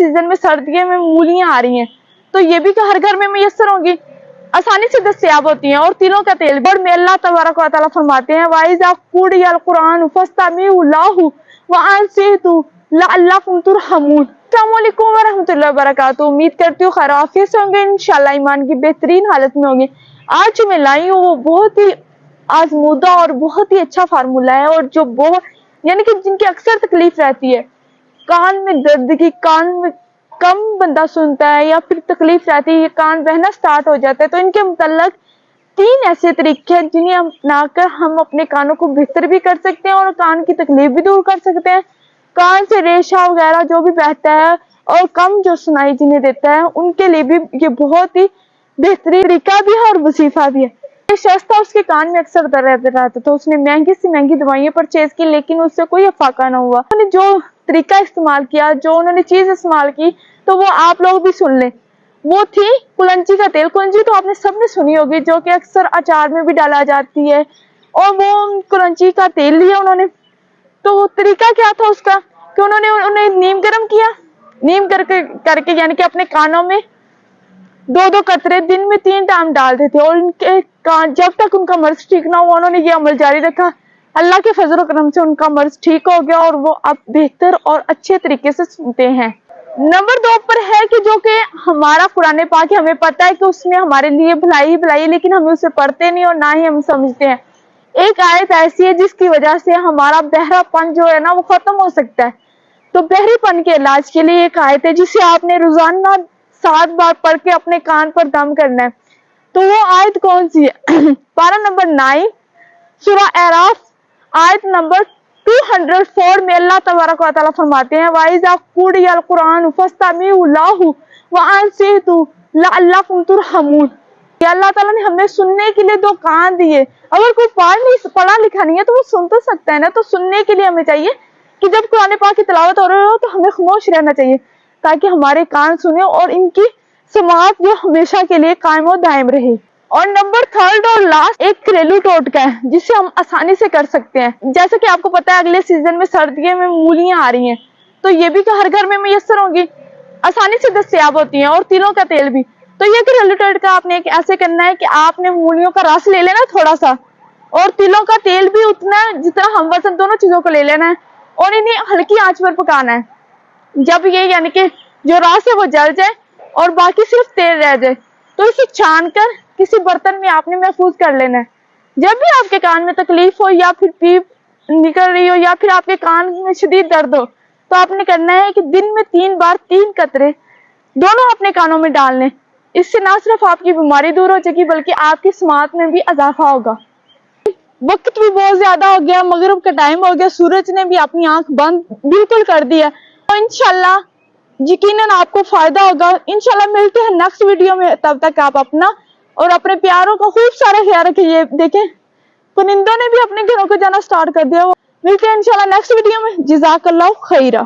Season में सर्दियों में मूलियां आ रही हैं, तो ये भी हर घर में मैसर होंगी, आसानी से दस्तयाब होती हैं। और तिलों का तेल बड़ में अल्लाह तबारक व तआला फरमाते हैं वाइज़ा कुरियल कुरान फस्तमिउ लहु व अंसितु लअल्लकुम तुरहमून। अस्सलामु अलैकुम व रहमतुल्लाहि व बरकातुहू। उम्मीद करती हूँ खैर आफियत से होंगे, इंशाल्लाह ईमान की बेहतरीन हालत में होंगे। आज जो मैं लाई हूँ वो बहुत ही आजमूदा और बहुत ही अच्छा फार्मूला है, और जो बहुत यानी कि जिनकी अक्सर तकलीफ रहती है, कान में दर्द की, कान में कम बंदा सुनता है या फिर तकलीफ रहती है, कान बहना स्टार्ट हो जाता है, तो इनके मुतल्लक 3 ऐसे तरीके हैं जिन्हें अपनाकर हम अपने कानों को बेहतर भी कर सकते हैं और कान की तकलीफ भी दूर कर सकते हैं। कान से रेशा वगैरह जो भी बहता है और कम जो सुनाई जिन्हें देता है, उनके लिए भी ये बहुत ही बेहतरीन तरीका भी है और वजीफा भी है। एक शख्स था, उसके कान में अक्सर दर्द रहता था, तो उसने महंगी से महंगी दवाइयां परचेज की, लेकिन उससे कोई अफाका ना हुआ। उन्होंने जो तरीका इस्तेमाल किया, जो उन्होंने चीज इस्तेमाल की, तो वो आप लोग भी सुन लें। वो थी कुलंची का तेल। कुलंची तो आपने सबने सुनी होगी, जो कि अक्सर अचार में भी डाला जाती है, और वो कुलंची का तेल लिया उन्होंने। तो तरीका क्या था उसका कि उन्हें नीम गर्म किया, नीम करके यानी कि अपने कानों में 2-2 कतरे दिन में 3 टाइम डालते थे, और उनके कान जब तक उनका मर्ज ठीक ना हुआ, उन्होंने ये अमल जारी रखा। अल्लाह के फजल करम से उनका मर्ज ठीक हो गया और वो अब बेहतर और अच्छे तरीके से सुनते हैं। नंबर 2 पर है कि जो कि हमारा कुरान पाक है, हमें पता है कि उसमें हमारे लिए भलाई ही भलाई है, लेकिन हम उसे पढ़ते नहीं और ना ही हम समझते हैं। एक आयत ऐसी है जिसकी वजह से हमारा बहरापन जो है ना वो खत्म हो सकता है। तो बहरीपन के इलाज के लिए एक आयत है जिसे आपने रोजाना 7 बार पढ़ के अपने कान पर दम करना है। तो वो आयत कौन सी है? पारा नंबर 9 सूरह अराफ आयत नंबर 204 में अल्लाह तबारक व तआला फरमाते हैं वाइज़ा कुरियल कुरान फस्तमिउ लहु व अंसितु लअल्लकुम तुरहमून। अल्लाह ताला ने हमें सुनने के लिए 2 कान दिए। अगर कोई पढ़ा लिखा नहीं है तो वो सुन तो सकता है ना, तो सुनने के लिए हमें चाहिए कि जब कुरान पाक की तिलावत हो रही हो तो हमें खामोश रहना चाहिए, ताकि हमारे कान सुने और इनकी समाअत जो हमेशा के लिए कायम और दायम रहे। और नंबर 3 और लास्ट एक घरेलू टोटका है जिसे हम आसानी से कर सकते हैं। जैसे कि आपको पता है अगले सीजन में सर्दियों में मूलियां आ रही हैं, तो ये भी हर घर में मैसर होंगी, आसानी से दस्तयाब होती हैं, और तिलों का तेल भी। तो ये घरेलू टोटका आपने ऐसे करना है कि आपने मूलियों का रस ले लेना थोड़ा सा, और तिलों का तेल भी उतना जितना हम वजन, दोनों चीजों को ले लेना है, और इन्हें हल्की आंच पर पकाना है। जब ये यानी कि जो रस है वो जल जाए और बाकी सिर्फ तेल रह जाए, तो इसे छान कर किसी बर्तन में आपने महफूज कर लेना है। जब भी आपके कान में तकलीफ हो या फिर पीप निकल रही हो या फिर आपके कान में शदीद दर्द हो, तो आपने करना है कि दिन में 3 बार 3 कतरे दोनों अपने कानों में डालने। इससे ना सिर्फ आपकी बीमारी दूर हो जाएगी बल्कि आपकी समाअत में भी इजाफा होगा। वक्त भी बहुत ज्यादा हो गया, मगरिब का टाइम हो गया, सूरज ने भी अपनी आंख बंद बिल्कुल कर दिया, तो इंशाल्लाह यकीनन आपको फायदा होगा। इंशाल्लाह मिलते हैं नेक्स्ट वीडियो में, तब तक आप अपना और अपने प्यारों का खूब सारा ख्याल रखिए। देखें परिंदों ने भी अपने घरों को जाना स्टार्ट कर दिया। मिलते हैं इंशाल्लाह नेक्स्ट वीडियो में। जज़ाकल्लाहु खैरा।